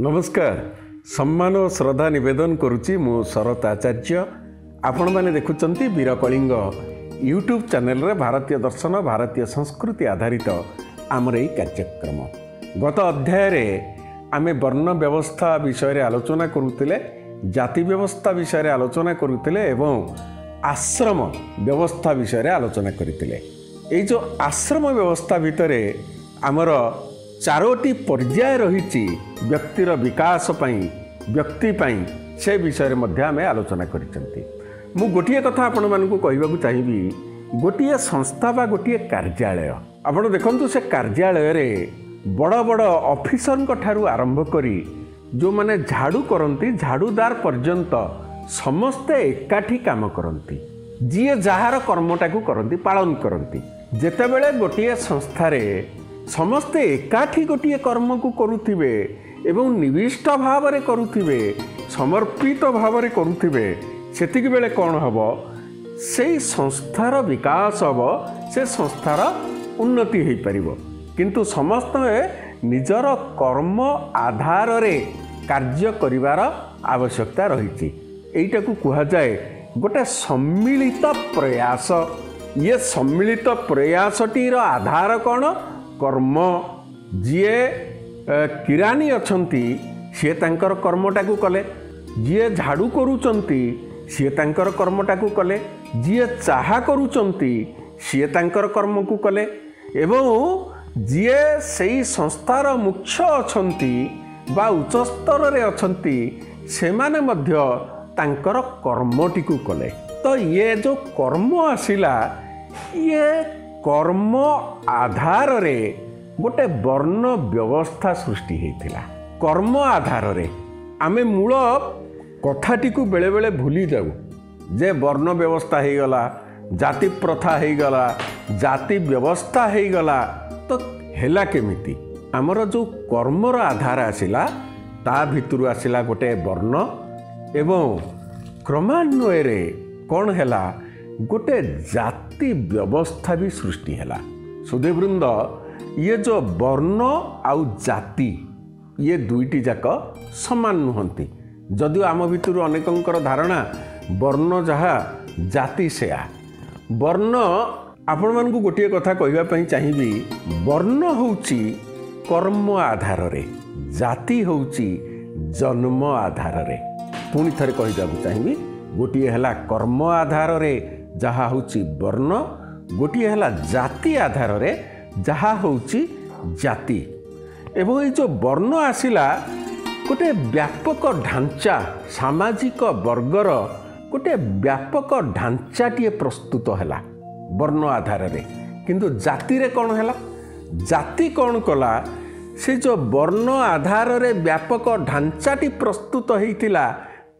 नमस्कार सम्मान और श्रद्धा निवेदन करुच्ची मु शरत आचार्य आपण मैंने देखुंत वीर कलिंग यूट्यूब चैनल रे भारतीय दर्शन भारतीय संस्कृति आधारित आमर यही कार्यक्रम गत अध्याय रे आमे वर्ण व्यवस्था विषय रे आलोचना करुतिले जाति व्यवस्था विषय रे आलोचना करुतिले एवं आश्रम व्यवस्था विषय रे आलोचना करथिले। एई जो आश्रम व्यवस्था भितरे आमर चारोटी पर्याय रही व्यक्तिर विकास व्यक्ति से विषय में आम आलोचना करिसेंती। मु गोटे कथा आपण मानकु कहबाकू चाहिबी गोटे संस्था बा गोटे कार्यालय आपण देखंतु से कार्यालय रे बड़ बड़ ऑफिसर ठारू आरंभ करी जो माने झाड़ू करंती झाड़ूदार पर्यंत समस्ते एकाठी काम करंती जीए जहार कर्मटाकू करंती पालन करंती। जेतेबेले गोटे संस्था रे समस्ते एकाठी गोटे कर्म को करुथिबे एवं निविष्ट भाव रे करुथिबे समर्पित भाव रे करुथिबे सेतिक बेले कौन हबो से संस्थार विकास हबो से संस्थार उन्नति हो पारिबो। किंतु समस्त निजर कर्म आधार रे कार्य करिवार आवश्यकता रही एटा को कहा जाए गोटे सम्मिलित प्रयास। ये सम्मिलित प्रयासटीर आधार कौन कर्म जीए किरानी अछंती सी तांकर कर्मटाकू कले जीए झाड़ू करूचंती सी तांकर कर्मटाकू कले जीए चाहा करूचंती सी तांकर कर्म को कले एवं जीए सेई संस्थार मुख्य अछंती बा उच्च स्तर रे अछंती सेमाने मध्य तांकर कर्मटी को कले। तो ये जो कर्म आसिला ये कर्म आधार रे गोटे वर्ण व्यवस्था सृष्टि होता। कर्म आधार रे आमे मूल कथाटी को बेले बेले भूली जाऊ जे वर्ण व्यवस्था हो गला जाति प्रथा हो गला जाति व्यवस्था हो गला तो हेला केमिति आमर जो कर्मर आधार आसिला ता भितरु आसिला गोटे वर्ण एवं क्रमान्वय रे कौन हैला गोटे जाति व्यवस्था भी सृष्टि हैला। सुधीवृंद ये जो वर्ण आउ जाति ये दुईटी जाक समान नुहंती जदिও आम भितर अनेकंकर धारणा वर्ण जहा जाति सेया वर्ण आपण मानकु गोटे कथा कहबा पई चाहिबी वर्ण होउची कर्म आधार रे जाति होउची जन्म आधार रे। पुणी थरे कहि जाबु चाहिबी गोटे हैला कर्म आधार रे जहा होउची वर्ण गोटे हैला जाति आधार रे जहा होउची जाति। एवं ये जो वर्ण आसिला गोटे व्यापक ढांचा सामाजिक वर्गर गोटे व्यापक ढांचाटी प्रस्तुत हैला वर्ण आधार रे। किंतु जाति रे कौन हैला जाति कौन कला से जो वर्ण आधार रे व्यापक ढांचाटी प्रस्तुत होइतिला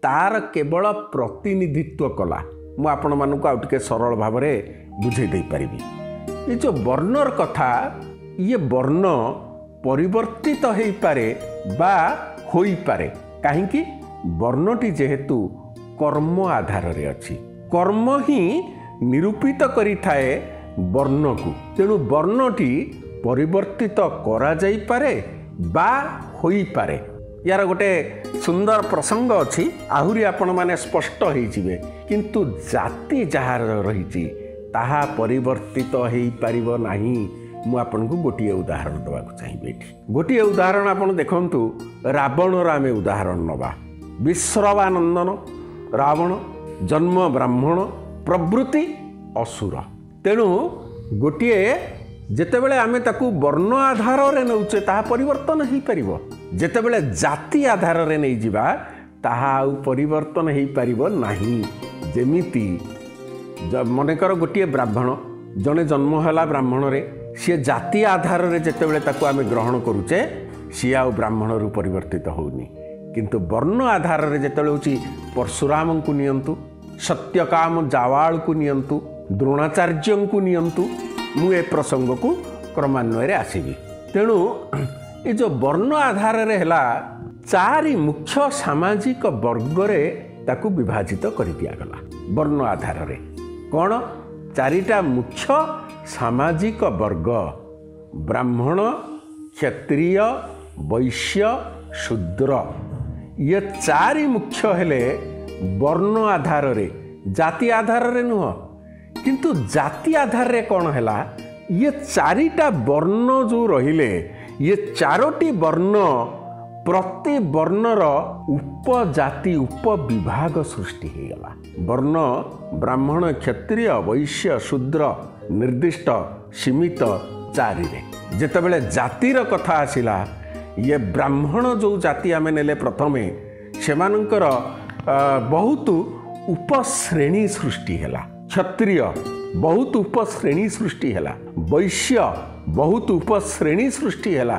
तार केवल प्रतिनिधित्व कला। मु आपण मानकु आउ टिके सरल भाव में बुझे दे पारिबी। ये जो वर्णर कथा ये वर्ण परिवर्तित हो पारे बा होई पारे काहेकि वर्णटी जेहेतु कर्म आधार रे अछि कर्म ही निरूपित करि थाए वर्ण को तेणु वर्णटी परिवर्तित करा जाई पारे बा होई पारे। यार गोटे सुंदर प्रसंग अच्छी आहुरी आपण माने स्पष्ट हो जिवे किंतु जाति जहार रही ताहा परिवर्तित हो पारिबो नाही। मु आपन को गोटे उदाहरण देवा चाहिए। गोटे उदाहरण आपण देखंतु रावण आमे उदाहरण नवा। विश्रवानंदन रावण जन्म ब्राह्मण प्रवृत्ति असुर तेणु गोटे जेतेबेले आमे ताकू वर्ण आधार रे नउचे ताहा परिवर्तन हो पारिबो जेतेबेले जाति आधार रे नै जिबा ताहा आउ परिवर्तन हो पारिबो नाही। जेमिति मनेकर गोटे ब्राह्मण जने जन्म हैला ब्राह्मण रे सी जाति आधार रे जेतेबेले ताकू आमे ग्रहण करूचे सी आउ ब्राह्मण रु परिवर्तित होउनी। किंतु वर्ण आधार रे जेतेबेले होची परशुराम को नियंतु सत्यकाम जावाल को नियंतु द्रोणाचार्य को नियंतु मु ए प्रसंग को क्रमान्वय रे आसीबी। तेणु ये जो वर्ण आधार रे हैला चारि मुख्य सामाजिक वर्ग रे ताकू विभाजित कर दिया गला। वर्ण आधार रे कौन चारिटा मुख्य सामाजिक वर्ग ब्राह्मण क्षत्रिय वैश्य ଶୂଦ୍ର। ଇଏ ଚାରି ମୁଖ୍ୟ ହେଲେ ବର୍ଣ୍ଣ ଆଧାରରେ, ଜାତି ଆଧାରରେ ନୁହଁ। କିନ୍ତୁ ଜାତି ଆଧାରରେ କ'ଣ ହେଲା, ଇଏ ଚାରିଟା ବର୍ଣ୍ଣ ଯେଉଁ ରହିଲେ, ଇଏ ଚାରୋଟି ବର୍ଣ୍ଣ ପ୍ରତି ବର୍ଣ୍ଣର ଉପଜାତି ଉପବିଭାଗ ସୃଷ୍ଟି ହୋଇଗଲା। ବର୍ଣ୍ଣ ବ୍ରାହ୍ମଣ, କ୍ଷତ୍ରିୟ, ବୈଶ୍ୟ, ଶୂଦ୍ର, ନିର୍ଦ୍ଦିଷ୍ଟ, ସୀମିତ ଚାରିରେ। ଯେତେବେଳେ ଜାତିର କଥା ଆସିଲା, ଇଏ ବ୍ରାହ୍ମଣ ଯେଉଁ ଜାତି ଆମେ ନେଲେ ପ୍ରଥମେ, ସେମାନଙ୍କର ବହୁତ ଉପଶ୍ରେଣୀ ସୃଷ୍ଟି ହେଲା। କ୍ଷତ୍ରିୟ ବହୁତ ଉପଶ୍ରେଣୀ ସୃଷ୍ଟି ହେଲା। ବୈଶ୍ୟ ବହୁତ ଉପଶ୍ରେଣୀ ସୃଷ୍ଟି ହେଲା।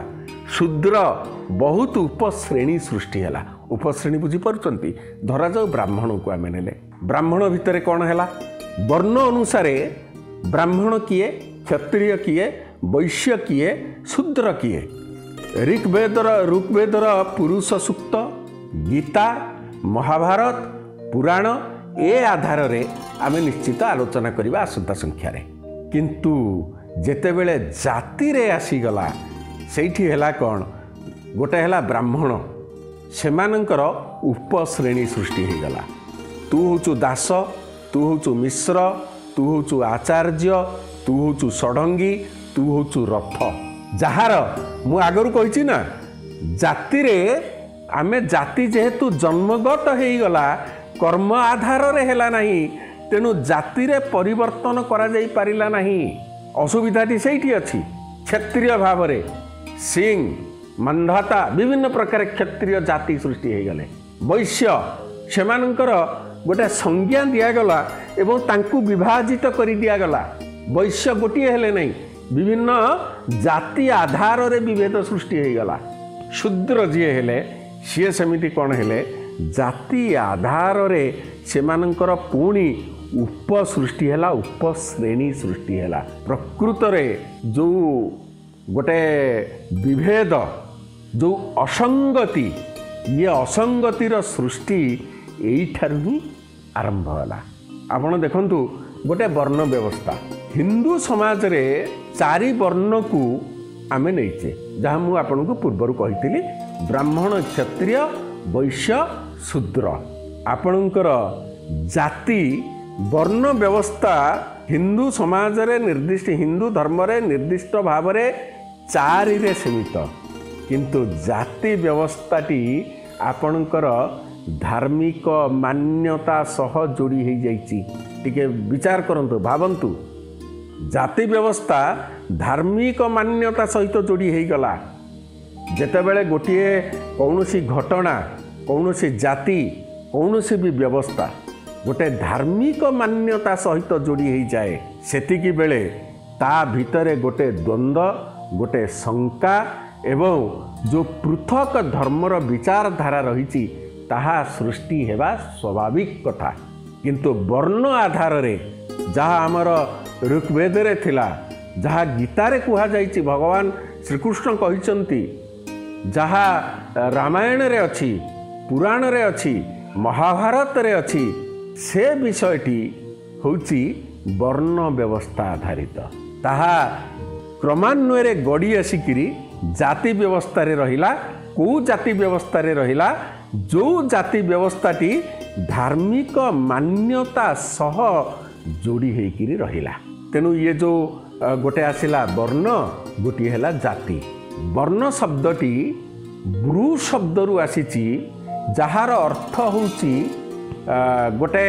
ଶୂଦ୍ର ବହୁତ ଉପଶ୍ରେଣୀ ସୃଷ୍ଟି ହେଲା। ଉପଶ୍ରେଣୀ ବୁଝିପାରୁଛନ୍ତି? ଧରାଯାଉ ବ୍ରାହ୍ମଣକୁ ଆମେ ନେଲେ, ବ୍ରାହ୍ମଣ ଭିତରେ କ'ଣ ହେଲା, ବର୍ଣ୍ଣ ଅନୁସାରେ ବ୍ରାହ୍ମଣ କିଏ, କ୍ଷତ୍ରିୟ କିଏ, ବୈଶ୍ୟ କିଏ, ଶୂଦ୍ର କିଏ। ଋଗ୍ବେଦର ପୁରୁଷ ସୂକ୍ତ, ଗୀତା, ମହାଭାରତ, ପୁରାଣ ଏ ଆଧାରରେ ଆମେ ନିଶ୍ଚିତ ଆଲୋଚନା କରିବା ଆସନ୍ତା ସଂଖ୍ୟାରେ। କିନ୍ତୁ ଯେତେବେଳେ ଜାତିରେ ଆସିଗଲା, ସେଇଠି ହେଲା କ'ଣ, ଗୋଟେ ହେଲା ବ୍ରାହ୍ମଣ, ସେମାନଙ୍କର ଉପଶ୍ରେଣୀ ସୃଷ୍ଟି ହୋଇଗଲା। ତୁ ହେଉଛୁ ଦାସ, ତୁ ହେଉଛୁ ମିଶ୍ର, ତୁ ହେଉଛୁ ଆଚାର୍ଯ୍ୟ, ତୁ ହେଉଛୁ ଷଡ଼ଙ୍ଗୀ, ତୁ ହେଉଛୁ ରଥ। ଯାହାର ମୁଁ ଆଗରୁ କହିଛି ନା, ଜାତିରେ ଆମେ ଜାତି ଯେହେତୁ ଜନ୍ମଗତ ହେଇଗଲା, କର୍ମ ଆଧାରରେ ହେଲା ନାହିଁ, ତେଣୁ ଜାତିରେ ପରିବର୍ତ୍ତନ କରାଯାଇପାରିଲା ନାହିଁ। ଅସୁବିଧାଟି ସେଇଠି ଅଛି। କ୍ଷତ୍ରିୟ ଭାବରେ ସିଂ, ମାନ୍ଧାତା ବିଭିନ୍ନ ପ୍ରକାର କ୍ଷତ୍ରିୟ ଜାତି ସୃଷ୍ଟି ହୋଇଗଲେ। ବୈଶ୍ୟ ସେମାନଙ୍କର ଗୋଟେ ସଂଜ୍ଞା ଦିଆଗଲା ଏବଂ ତାଙ୍କୁ ବିଭାଜିତ କରି ଦିଆଗଲା। ବୈଶ୍ୟ ଗୋଟିଏ ହେଲେ ନାହିଁ, ବିଭିନ୍ନ ଜାତି ଆଧାରରେ ବିଭେଦ ସୃଷ୍ଟି ହୋଇଗଲା। ଶୂଦ୍ର ଯିଏ ହେଲେ, ସିଏ ସେମିତି କ'ଣ ହେଲେ, ଜାତି ଆଧାରରେ ସେମାନଙ୍କର ପୁଣି ଉପସୃଷ୍ଟି ହେଲା, ଉପଶ୍ରେଣୀ ସୃଷ୍ଟି ହେଲା। ପ୍ରକୃତରେ ଯେଉଁ ଗୋଟେ ବିଭେଦ, ଯେଉଁ ଅସଙ୍ଗତି, ଇଏ ଅସଙ୍ଗତିର ସୃଷ୍ଟି ଏଇଠାରୁ ହିଁ ଆରମ୍ଭ ହେଲା। ଆପଣ ଦେଖନ୍ତୁ, ଗୋଟେ ବର୍ଣ୍ଣ ବ୍ୟବସ୍ଥା ହିନ୍ଦୁ ସମାଜରେ ଚାରି ବର୍ଣ୍ଣକୁ ଆମେ ନେଇଛେ, ଯାହା ମୁଁ ଆପଣଙ୍କୁ ପୂର୍ବରୁ କହିଥିଲି, ବ୍ରାହ୍ମଣ, କ୍ଷତ୍ରିୟ, ବୈଶ୍ୟ, ଶୂଦ୍ର। ଆପଣଙ୍କର ଜାତି ବର୍ଣ୍ଣ ବ୍ୟବସ୍ଥା ହିନ୍ଦୁ ସମାଜରେ ନିର୍ଦ୍ଦିଷ୍ଟ, ହିନ୍ଦୁ ଧର୍ମରେ ନିର୍ଦ୍ଦିଷ୍ଟ ଭାବରେ ଚାରିରେ ସୀମିତ। କିନ୍ତୁ ଜାତି ବ୍ୟବସ୍ଥାଟି ଆପଣଙ୍କର ଧାର୍ମିକ ମାନ୍ୟତା ସହ ଯୋଡ଼ି ହୋଇଯାଇଛି। ଟିକେ ବିଚାର କରନ୍ତୁ, ଭାବନ୍ତୁ, ଜାତି ବ୍ୟବସ୍ଥା ଧାର୍ମିକ ମାନ୍ୟତା ସହିତ ଯୋଡ଼ି ହୋଇଗଲା। ଯେତେବେଳେ ଗୋଟିଏ କୌଣସି ଘଟଣା, କୌଣସି ଜାତି, କୌଣସି ବି ବ୍ୟବସ୍ଥା ଗୋଟେ ଧାର୍ମିକ ମାନ୍ୟତା ସହିତ ଯୋଡ଼ି ହୋଇଯାଏ, ସେତିକି ବେଳେ ତା ଭିତରେ ଗୋଟେ ଦ୍ୱନ୍ଦ୍ୱ, ଗୋଟେ ଶଙ୍କା ଏବଂ ଯେଉଁ ପୃଥକ ଧର୍ମର ବିଚାରଧାରା ରହିଛି, ତାହା ସୃଷ୍ଟି ହେବା ସ୍ୱାଭାବିକ କଥା। କିନ୍ତୁ ବର୍ଣ୍ଣ ଆଧାରରେ ଯାହା ଆମର ଋଗ୍ବେଦରେ ଥିଲା, ଯାହା ଗୀତାରେ କୁହାଯାଇଛି, ଭଗବାନ ଶ୍ରୀକୃଷ୍ଣ କହିଛନ୍ତି, ଯାହା ରାମାୟଣରେ ଅଛି, ପୁରାଣରେ ଅଛି, ମହାଭାରତରେ ଅଛି, ସେ ବିଷୟଟି ହେଉଛି ବର୍ଣ୍ଣ ବ୍ୟବସ୍ଥା ଆଧାରିତ। ତାହା କ୍ରମାନ୍ୱୟରେ ଗଡ଼ି ଆସିକିରି ଜାତି ବ୍ୟବସ୍ଥାରେ ରହିଲା। କେଉଁ ଜାତି ବ୍ୟବସ୍ଥାରେ ରହିଲା? ଯେଉଁ ଜାତି ବ୍ୟବସ୍ଥାଟି ଧାର୍ମିକ ମାନ୍ୟତା ସହ ଯୋଡ଼ି ହେଇକିରି ରହିଲା। ତେଣୁ ଇଏ ଯେଉଁ ଗୋଟେ ଆସିଲା ବର୍ଣ୍ଣ, ଗୋଟିଏ ହେଲା ଜାତି। ବର୍ଣ୍ଣ ଶବ୍ଦଟି ବ୍ରୁ ଶବ୍ଦରୁ ଆସିଛି, ଯାହାର ଅର୍ଥ ହେଉଛି ଗୋଟେ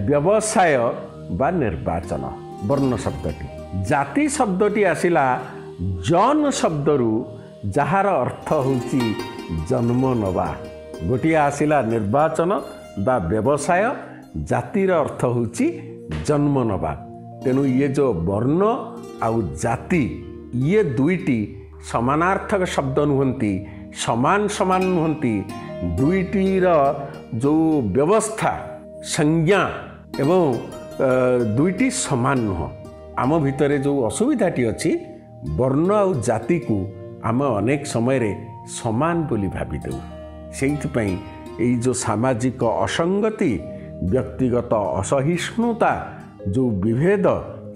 ବ୍ୟବସାୟ ବା ନିର୍ବାଚନ। ବର୍ଣ୍ଣ ଶବ୍ଦଟି, ଜାତି ଶବ୍ଦଟି ଆସିଲା ଜନ ଶବ୍ଦରୁ, ଯାହାର ଅର୍ଥ ହେଉଛି ଜନ୍ମ ନେବା। ଗୋଟିଏ ଆସିଲା ନିର୍ବାଚନ ବା ବ୍ୟବସାୟ, ଜାତିର ଅର୍ଥ ହେଉଛି ଜନ୍ମ ନେବା। ତେଣୁ ଇଏ ଯେଉଁ ବର୍ଣ୍ଣ ଆଉ ଜାତି, ଇଏ ଦୁଇଟି ସମାନାର୍ଥକ ଶବ୍ଦ ନୁହନ୍ତି, ସମାନ ସମାନ ନୁହନ୍ତି। ଦୁଇଟିର ଯେଉଁ ବ୍ୟବସ୍ଥା, ସଂଜ୍ଞା ଏବଂ ଦୁଇଟି ସମାନ ନୁହଁ। ଆମ ଭିତରେ ଯେଉଁ ଅସୁବିଧାଟି ଅଛି, ବର୍ଣ୍ଣ ଆଉ ଜାତିକୁ ଆମେ ଅନେକ ସମୟରେ ସମାନ ବୋଲି ଭାବିଦେଉ। ସେଇଥିପାଇଁ ଏଇ ଯେଉଁ ସାମାଜିକ ଅସଙ୍ଗତି, ବ୍ୟକ୍ତିଗତ ଅସହିଷ୍ଣୁତା, ଯେଉଁ ବିଭେଦ,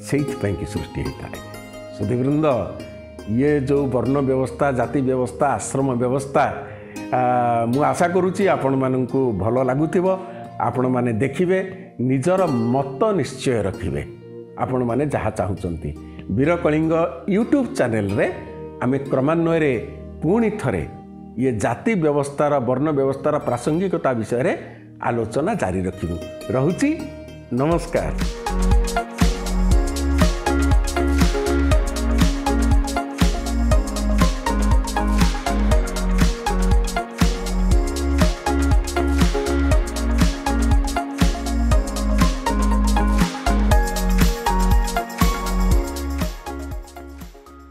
ସେଇଥିପାଇଁ କି ସୃଷ୍ଟି ହୋଇଥାଏ। ସୁଧୀବୃନ୍ଦ, ये जो वर्ण व्यवस्था जाति व्यवस्था आश्रम व्यवस्था मु आशा करुच्ची आपण मानू भल लगुव आपण मैंने देखिए निजर मत निश्चय रखिए आपण मैंने जहाँ चाहते वीर कलिंग यूट्यूब चैनल रे आमे क्रमान्वय पुणी थरे ये जाति व्यवस्थार वर्ण व्यवस्थार प्रासंगिकता विषय रे आलोचना जारी रखिबु। रहुची नमस्कार।